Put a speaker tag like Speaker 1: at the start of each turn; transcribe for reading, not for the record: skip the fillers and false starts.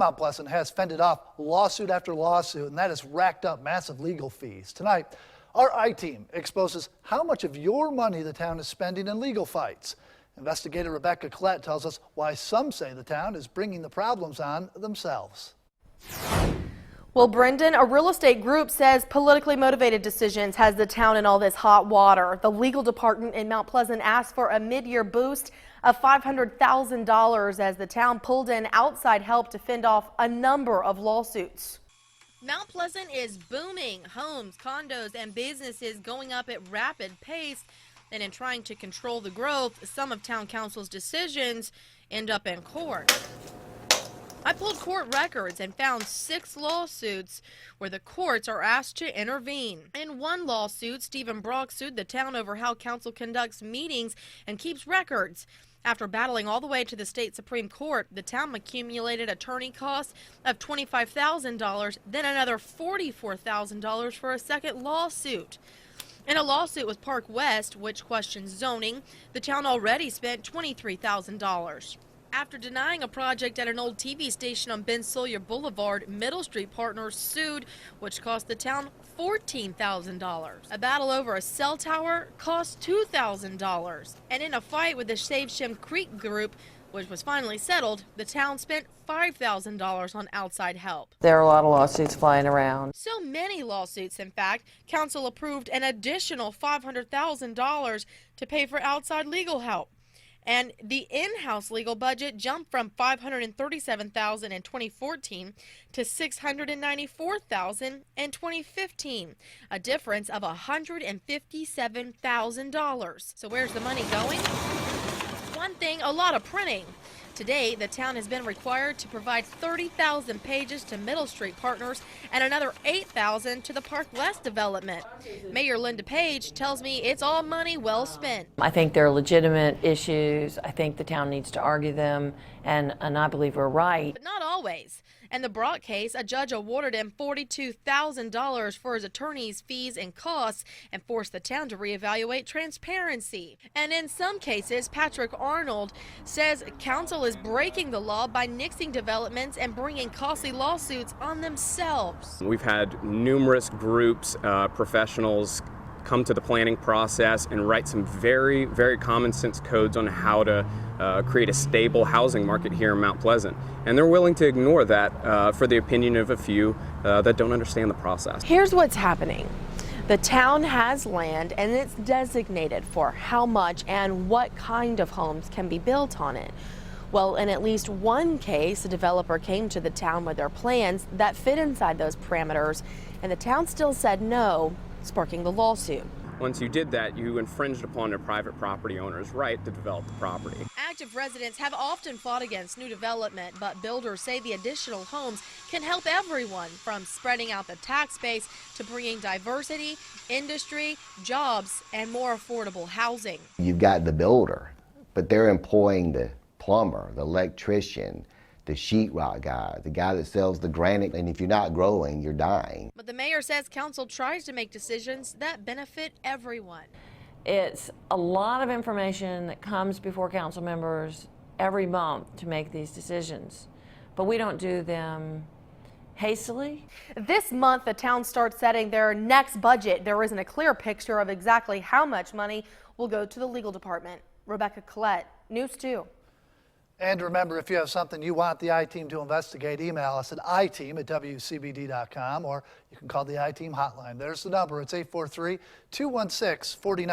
Speaker 1: Mount Pleasant has fended off lawsuit after lawsuit, and that has racked up massive legal fees. Tonight, our I-Team exposes how much of your money the town is spending in legal fights. Investigator Rebecca Collette tells us why some say the town is bringing the problems on themselves.
Speaker 2: Well, Brendan, a real estate group says politically motivated decisions has the town in all this hot water. The legal department in Mount Pleasant asked for a mid-year boost of $500,000 as the town pulled in outside help to fend off a number of lawsuits.
Speaker 3: Mount Pleasant is booming. Homes, condos, and businesses going up at rapid pace. And in trying to control the growth, some of town council's decisions end up in court. I pulled court records and found 6 lawsuits where the courts are asked to intervene. In one lawsuit, Stephen Brock sued the town over how council conducts meetings and keeps records. After battling all the way to the state Supreme Court, the town accumulated attorney costs of $25,000, then another $44,000 for a second lawsuit. In a lawsuit with Park West, which questions zoning, the town already spent $23,000. After denying a project at an old TV station on Ben Sawyer Boulevard, Middle Street partners sued, which cost the town $14,000. A battle over a cell tower cost $2,000. And in a fight with the Save Shem Creek group, which was finally settled, the town spent $5,000 on outside help.
Speaker 4: There are a lot of lawsuits flying around.
Speaker 3: So many lawsuits, in fact, council approved an additional $500,000 to pay for outside legal help. And the in-house legal budget jumped from $537,000 in 2014 to $694,000 in 2015, a difference of $157,000. So where's the money going? One thing, a lot of printing. Today, the town has been required to provide 30,000 pages to Middle Street partners and another 8,000 to the Park West development. Mayor Linda Page tells me it's all money well spent.
Speaker 4: I think they're legitimate issues. I think the town needs to argue them, and I believe we're right.
Speaker 3: But not always. In the Brock case, a judge awarded him $42,000 for his attorney's fees and costs and forced the town to reevaluate transparency. And in some cases, Patrick Arnold says council is breaking the law by nixing developments and bringing costly lawsuits on themselves.
Speaker 5: We've had numerous groups, professionals come to the planning process and write some very, very common sense codes on how to create a stable housing market here in Mount Pleasant. And they're willing to ignore that for the opinion of a few that don't understand the process.
Speaker 2: Here's what's happening. The town has land and it's designated for how much and what kind of homes can be built on it. Well, in at least one case, a developer came to the town with their plans that fit inside those parameters, and the town still said no, sparking the lawsuit.
Speaker 5: Once you did that, you infringed upon a private property owner's right to develop the property.
Speaker 3: Active residents have often fought against new development, but builders say the additional homes can help everyone, from spreading out the tax base to bringing diversity, industry, jobs, and more affordable housing.
Speaker 6: You've got the builder, but they're employing the plumber, the electrician, the sheetrock guy, the guy that sells the granite, and if you're not growing, you're dying.
Speaker 3: But the mayor says council tries to make decisions that benefit everyone.
Speaker 4: It's a lot of information that comes before council members every month to make these decisions, but we don't do them hastily.
Speaker 2: This month, the town starts setting their next budget. There isn't a clear picture of exactly how much money will go to the legal department. Rebecca Collette, News 2.
Speaker 1: And remember, if you have something you want the I-Team to investigate, email us at iteam@WCBD.com, or you can call the I-Team hotline. There's the number. It's 843-216-49.